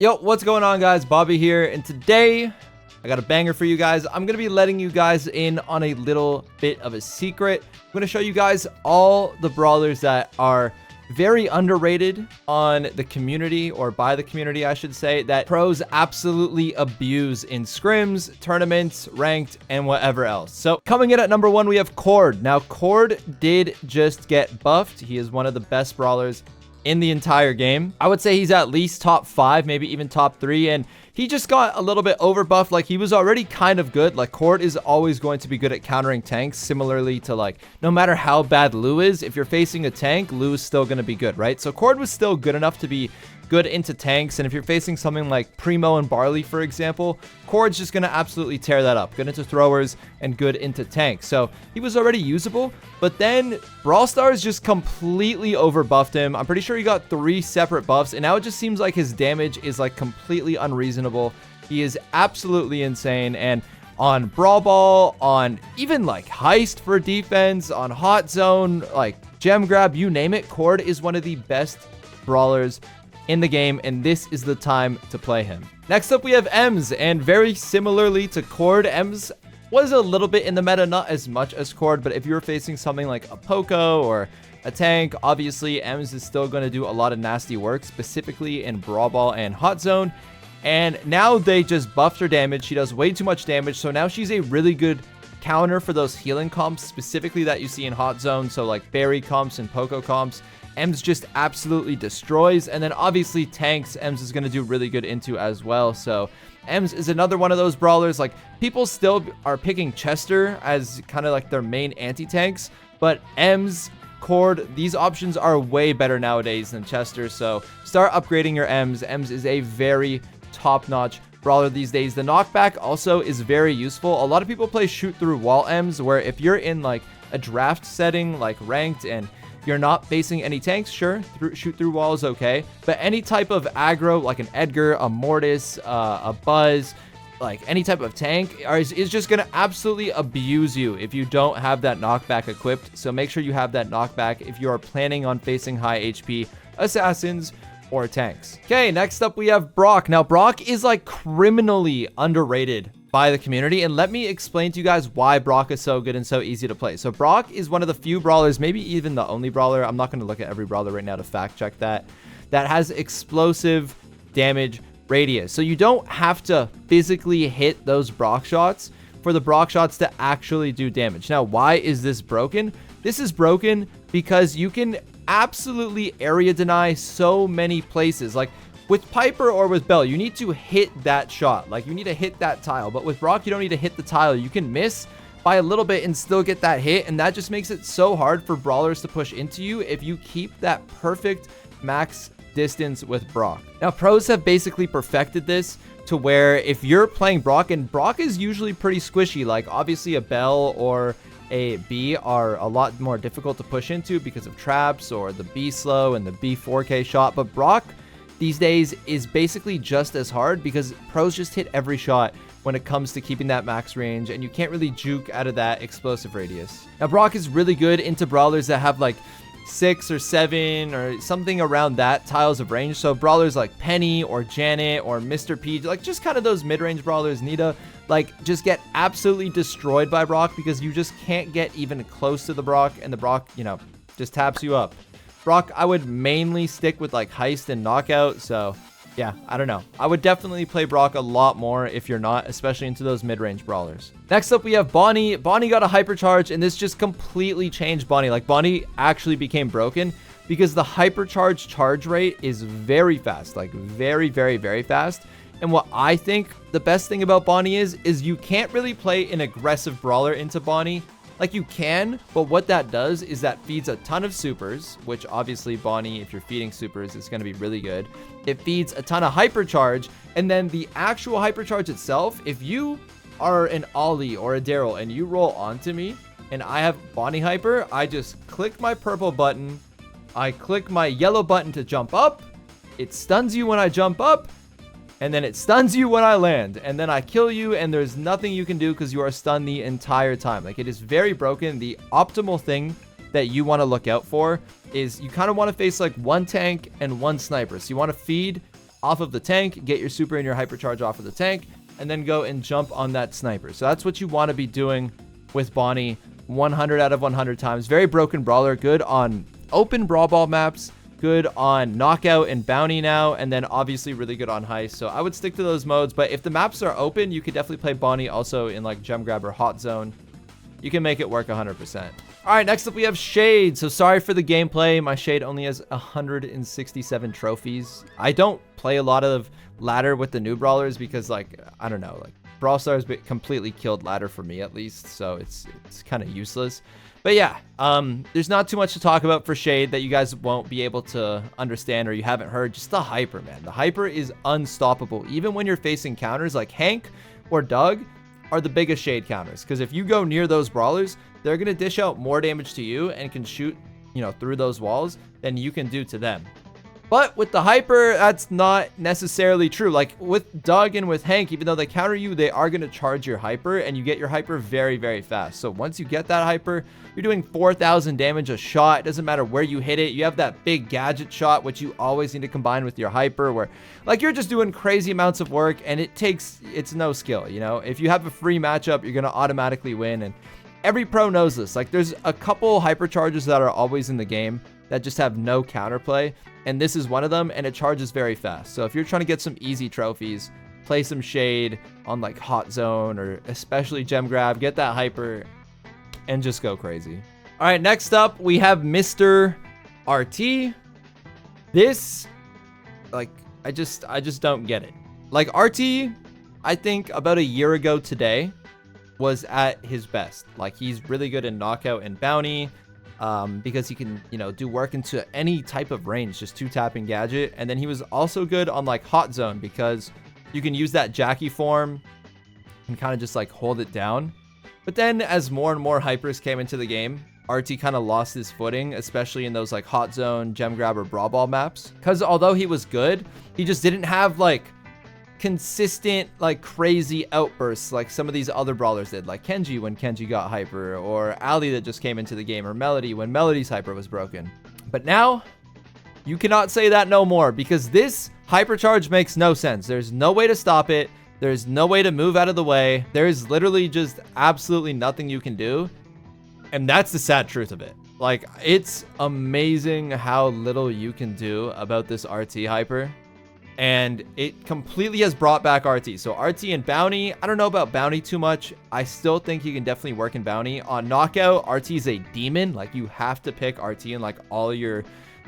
Yo, what's going on, guys? Bobby here, and today I got a banger for you guys. I'm gonna be letting you guys in on a little bit of a secret. I'm gonna show you guys all the brawlers that are very underrated on the community, or by the community I should say, that pros absolutely abuse in scrims, tournaments, ranked, and whatever else. So coming in at number 1, we have Cord. Now Cord did just get buffed. He is one of the best brawlers in the entire game. I would say he's at least top 5, maybe even top 3, and he just got a little bit over buffed. Like, he was already kind of good. Like, Cord is always going to be good at countering tanks, similarly to, like, no matter how bad Lou is, if you're facing a tank, Lou is still going to be good, right? So Cord was still good enough to be good into tanks, and if you're facing something like Primo and Barley, for example, Cord's just going to absolutely tear that up. Good into throwers and good into tanks. So he was already usable, but then Brawl Stars just completely overbuffed him. I'm pretty sure he got 3 separate buffs, and now it just seems like his damage is like completely unreasonable. He is absolutely insane, and on Brawl Ball, on even like Heist for defense, on Hot Zone, like Gem Grab, you name it, Cord is one of the best brawlers in the game, and this is the time to play him. Next up, we have Ems, and very similarly to Cord, Ems was a little bit in the meta, not as much as Cord, but if you're facing something like a Poco or a tank, obviously Ems is still going to do a lot of nasty work, specifically in Brawl Ball and Hot Zone. And now they just buffed her damage. She does way too much damage, so now she's a really good counter for those healing comps, specifically that you see in Hot Zone, so like Berry comps and Poco comps. Ems just absolutely destroys, and then obviously tanks, Ems is going to do really good into as well. So Ems is another one of those brawlers. Like, people still are picking Chester as kind of like their main anti-tanks, but Ems, Cord, these options are way better nowadays than Chester, so start upgrading your Ems. Ems is a very top-notch brawler these days. The knockback also is very useful. A lot of people play shoot through wall Ems, where if you're in like a draft setting like ranked and you're not facing any tanks, sure, shoot through wall is okay, but any type of aggro like an Edgar, a Mortis, a Buzz, like any type of tank is just gonna absolutely abuse you if you don't have that knockback equipped. So make sure you have that knockback if you are planning on facing high HP assassins or tanks. Okay, next up we have Brock. Now Brock is like criminally underrated by the community, and let me explain to you guys why Brock is so good and so easy to play. So Brock is one of the few brawlers, maybe even the only brawler, I'm not going to look at every brawler right now to fact check that has explosive damage radius. So you don't have to physically hit those Brock shots for the Brock shots to actually do damage. Now, why is this broken? This is broken because you can absolutely area deny so many places. Like, with Piper or with Bell, you need to hit that shot. Like, you need to hit that tile. But with Brock, you don't need to hit the tile. You can miss by a little bit and still get that hit. And that just makes it so hard for brawlers to push into you if you keep that perfect max distance with Brock. Now, pros have basically perfected this to where if you're playing Brock, and Brock is usually pretty squishy. Like, obviously a Bell or a B are a lot more difficult to push into because of traps or the B slow and the B 4K shot. But Brock these days is basically just as hard because pros just hit every shot when it comes to keeping that max range, and you can't really juke out of that explosive radius. Now Brock is really good into brawlers that have like 6 or 7 or something around that tiles of range. So brawlers like Penny or Janet or Mr. P, like just kind of those mid-range brawlers, Nita, like just get absolutely destroyed by Brock because you just can't get even close to the Brock, and the Brock, you know, just taps you up. Brock, I would mainly stick with like Heist and Knockout. So yeah, I don't know. I would definitely play Brock a lot more if you're not, especially into those mid-range brawlers. Next up, we have Bonnie. Bonnie got a hypercharge, and this just completely changed Bonnie. Like, Bonnie actually became broken because the hypercharge charge rate is very fast, like very, very, very fast. And what I think the best thing about Bonnie is you can't really play an aggressive brawler into Bonnie. Like, you can, but what that does is that feeds a ton of supers, which obviously Bonnie, if you're feeding supers, is going to be really good. It feeds a ton of hypercharge, and then the actual hypercharge itself, if you are an Ollie or a Daryl and you roll onto me and I have Bonnie hyper, I just click my purple button, I click my yellow button to jump up, it stuns you when I jump up, and then it stuns you when I land, and then I kill you, and there's nothing you can do because you are stunned the entire time. Like, it is very broken. The optimal thing that you want to look out for is you kind of want to face like one tank and one sniper. So you want to feed off of the tank, get your super and your hypercharge off of the tank, and then go and jump on that sniper. So that's what you want to be doing with Bonnie 100 out of 100 times. Very broken brawler, good on open brawl ball maps, good on knockout and bounty now, and then obviously really good on heist. So I would stick to those modes, but if the maps are open, you could definitely play Bonnie also in like gem grab or hot zone. You can make it work 100%. All right, next up we have Shade. So sorry for the gameplay. My Shade only has 167 trophies. I don't play a lot of ladder with the new brawlers because, like, I don't know, like Brawl Stars completely killed ladder for me at least, so it's kind of useless. But yeah, there's not too much to talk about for Shade that you guys won't be able to understand or you haven't heard. Just the hyper, man. The hyper is unstoppable. Even when you're facing counters like Hank or Doug are the biggest Shade counters, because if you go near those brawlers, they're going to dish out more damage to you and can shoot, you know, through those walls than you can do to them. But with the hyper, that's not necessarily true. Like with Doug and with Hank, even though they counter you, they are going to charge your hyper, and you get your hyper very, very fast. So once you get that hyper, you're doing 4,000 damage a shot. It doesn't matter where you hit it. You have that big gadget shot, which you always need to combine with your hyper, where like you're just doing crazy amounts of work, and it's no skill, you know? If you have a free matchup, you're going to automatically win, and every pro knows this. Like there's a couple hypercharges that are always in the game that just have no counterplay, and this is one of them, and it charges very fast. So if you're trying to get some easy trophies, play some Shade on like hot zone or especially gem grab, get that hyper and just go crazy. All right, next up we have Mr. RT. This, like, I just don't get it. Like RT, I think about a year ago today was at his best. Like he's really good in knockout and bounty, because he can, you know, do work into any type of range, just 2-tapping gadget. And then he was also good on like hot zone because you can use that Jackie form and kind of just like hold it down. But then as more and more hypers came into the game, RT kind of lost his footing, especially in those like hot zone, gem grab, or brawl ball maps. Because although he was good, he just didn't have like consistent like crazy outbursts like some of these other brawlers did, like Kenji when Kenji got hyper, or Ali that just came into the game, or Melody when Melody's hyper was broken. But now you cannot say that no more, because this hypercharge makes no sense. There's no way to stop it. There's no way to move out of the way. There's literally just absolutely nothing you can do, and that's the sad truth of it. Like, it's amazing how little you can do about this RT hyper. And it completely has brought back RT. So RT and bounty, I don't know about bounty too much. I still think you can definitely work in bounty. On knockout, RT is a demon. Like you have to pick RT in like all your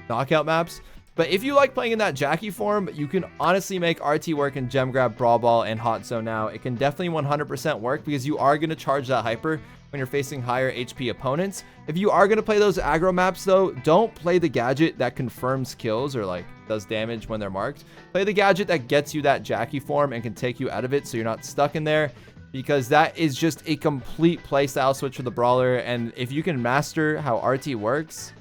knockout maps. But if you like playing in that Jackie form, you can honestly make RT work in gem grab, brawl ball, and hot zone now. It can definitely 100% work because you are going to charge that hyper when you're facing higher HP opponents. If you are going to play those aggro maps though, don't play the gadget that confirms kills or like does damage when they're marked. Play the gadget that gets you that Jackie form and can take you out of it so you're not stuck in there, because that is just a complete playstyle switch for the brawler. And if you can master how RT works,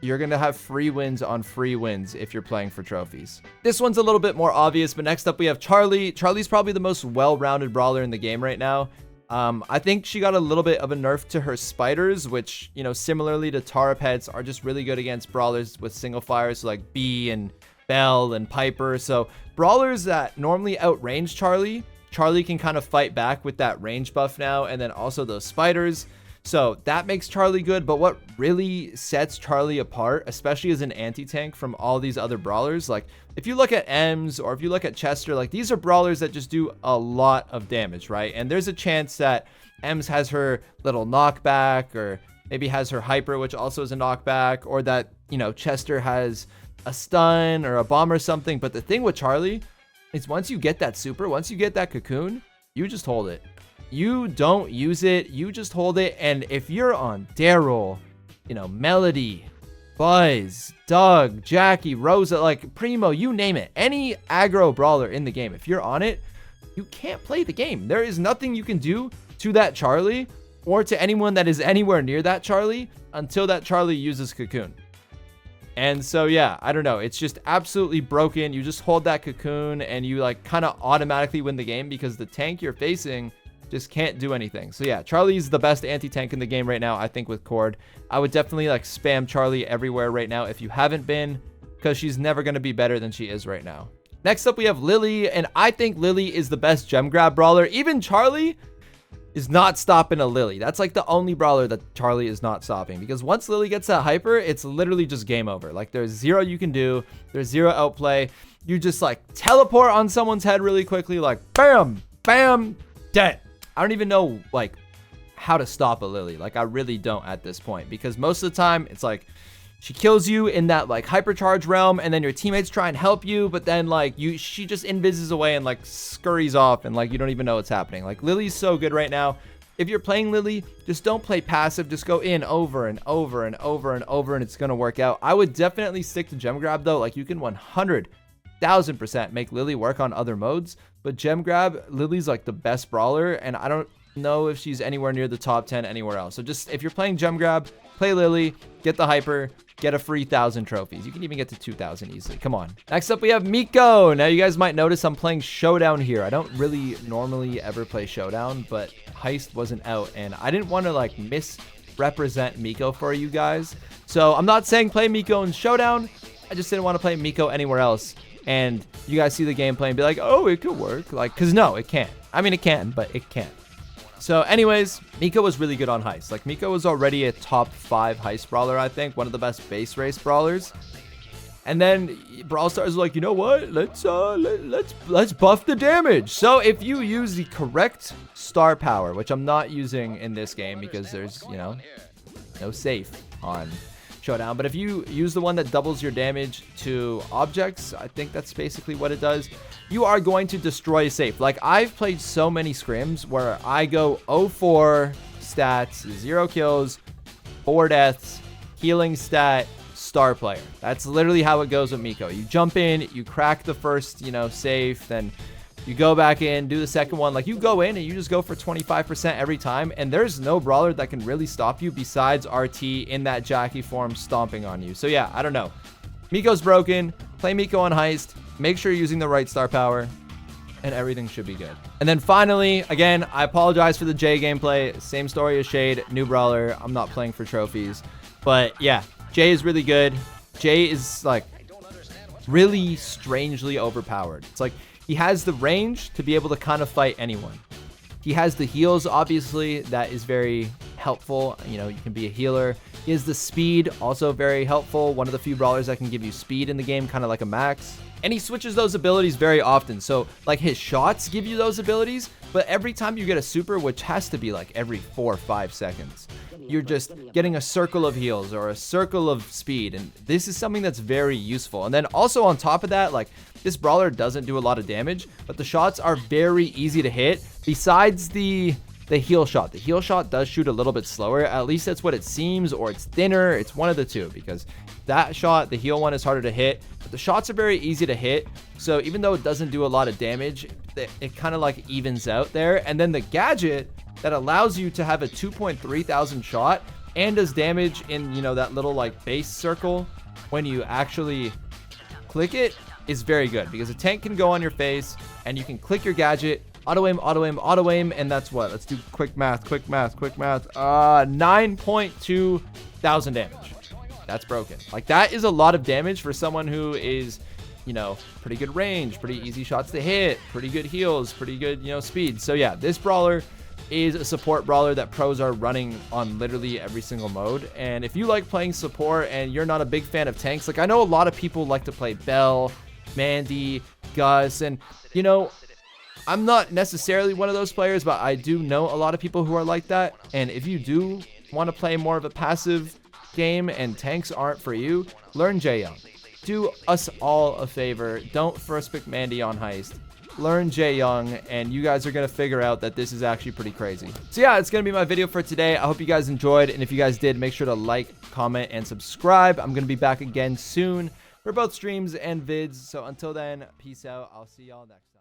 you're going to have free wins on free wins if you're playing for trophies. This one's a little bit more obvious, but next up we have Charlie. Charlie's probably the most well-rounded brawler in the game right now. I think she got a little bit of a nerf to her spiders, which, you know, similarly to Tara pets, are just really good against brawlers with single fires, so like Bee and Belle and Piper. So brawlers that normally outrange Charlie can kind of fight back with that range buff now, and then also those spiders. So that makes Charlie good. But what really sets Charlie apart, especially as an anti-tank from all these other brawlers, like if you look at Ems or if you look at Chester, like these are brawlers that just do a lot of damage, right? And there's a chance that Ems has her little knockback, or maybe has her hyper, which also is a knockback, or that, you know, Chester has a stun or a bomb or something. But the thing with Charlie is once you get that super, once you get that cocoon, you just hold it. You don't use it, you just hold it. And if you're on Daryl, you know, Melody, Buzz, Doug, Jackie, Rosa, like Primo, you name it, any aggro brawler in the game, if you're on it, you can't play the game. There is nothing you can do to that Charlie or to anyone that is anywhere near that Charlie until that Charlie uses cocoon. And so, yeah, I don't know. It's just absolutely broken. You just hold that cocoon and you like kind of automatically win the game because the tank you're facing just can't do anything. So yeah, Charlie's the best anti-tank in the game right now, I think, with Cord. I would definitely like spam Charlie everywhere right now if you haven't been, because she's never going to be better than she is right now. Next up, we have Lily, and I think Lily is the best gem grab brawler. Even Charlie is not stopping a Lily. That's like the only brawler that Charlie is not stopping, because once Lily gets that hyper, it's literally just game over. Like, there's zero you can do. There's zero outplay. You just like teleport on someone's head really quickly, like bam, bam, dead. I don't even know like how to stop a Lily. Like, I really don't at this point, because most of the time it's like she kills you in that like hypercharge realm, and then your teammates try and help you, but then like she just invises away and like scurries off, and like you don't even know what's happening. Like, Lily's so good right now. If you're playing Lily, just don't play passive. Just go in over and over and over and over, and it's gonna work out. I would definitely stick to gem grab though. Like, you can 100,000% make Lily work on other modes, but gem grab, Lily's like the best brawler, and I don't know if she's anywhere near the top 10 anywhere else. So just, if you're playing gem grab, play Lily, get the hyper, get a free 1,000 trophies. You can even get to 2,000 easily. Come on. Next up, we have Miko. Now, you guys might notice I'm playing Showdown here. I don't really normally ever play Showdown, but Heist wasn't out, and I didn't want to like misrepresent Miko for you guys. So I'm not saying play Miko in Showdown. I just didn't want to play Miko anywhere else. And you guys see the gameplay and be like, oh, it could work. Like, because no, it can't. I mean, it can, but it can't. So anyways, Miko was really good on Heist. Like, Miko was already a top 5 Heist brawler, I think. One of the best base race brawlers. And then Brawl Stars was like, you know what? Let's buff the damage. So if you use the correct star power, which I'm not using in this game because there's, you know, no safe on Showdown, but if you use the one that doubles your damage to objects, I think that's basically what it does, you are going to destroy a safe. Like, I've played so many scrims where I go 0-4 stats, 0 kills, 4 deaths, healing stat, star player. That's literally how it goes with Miko. You jump in, you crack the first, you know, safe, then you go back in, do the second one. Like, you go in and you just go for 25% every time, and there's no brawler that can really stop you besides RT in that Jackie form stomping on you. So yeah, I don't know. Miko's broken. Play Miko on Heist. Make sure you're using the right star power, and everything should be good. And then finally, again, I apologize for the Jay gameplay. Same story as Shade, new brawler. I'm not playing for trophies. But yeah, Jay is really good. Jay is like really strangely overpowered. It's like, he has the range to be able to kind of fight anyone. He has the heals, obviously. That is very helpful. You know, you can be a healer. He has the speed, also very helpful. One of the few brawlers that can give you speed in the game, kind of like a Max. And he switches those abilities very often. So, like, his shots give you those abilities, but every time you get a super, which has to be like every 4 or 5 seconds, you're just getting a circle of heals or a circle of speed, and this is something that's very useful. And then also on top of that, like, this brawler doesn't do a lot of damage, but the shots are very easy to hit. Besides the heal shot, the heal shot does shoot a little bit slower. At least that's what it seems, or it's thinner. It's one of the two, because that shot, the heal one, is harder to hit, but the shots are very easy to hit. So even though it doesn't do a lot of damage, it kind of like evens out there. And then the gadget that allows you to have a 2.3 thousand shot and does damage in, you know, that little like base circle when you actually click it is very good, because a tank can go on your face and you can click your gadget, auto aim, auto aim, auto aim, and that's what, let's do quick math, 9.2 thousand damage. That's broken. Like, that is a lot of damage for someone who is, you know, pretty good range, pretty easy shots to hit, pretty good heals, pretty good, you know, speed. So yeah, this brawler is a support brawler that pros are running on literally every single mode. And if you like playing support and you're not a big fan of tanks, like, I know a lot of people like to play Belle, Mandy, Gus, and, you know, I'm not necessarily one of those players, but I do know a lot of people who are like that. And if you do want to play more of a passive game and tanks aren't for you, learn Jaeyoung. Do us all a favor. Don't first pick Mandy on Heist. Learn Jaeyoung, and you guys are going to figure out that this is actually pretty crazy. So yeah, it's going to be my video for today. I hope you guys enjoyed, and if you guys did, make sure to like, comment, and subscribe. I'm going to be back again soon for both streams and vids. So until then, peace out. I'll see y'all next time.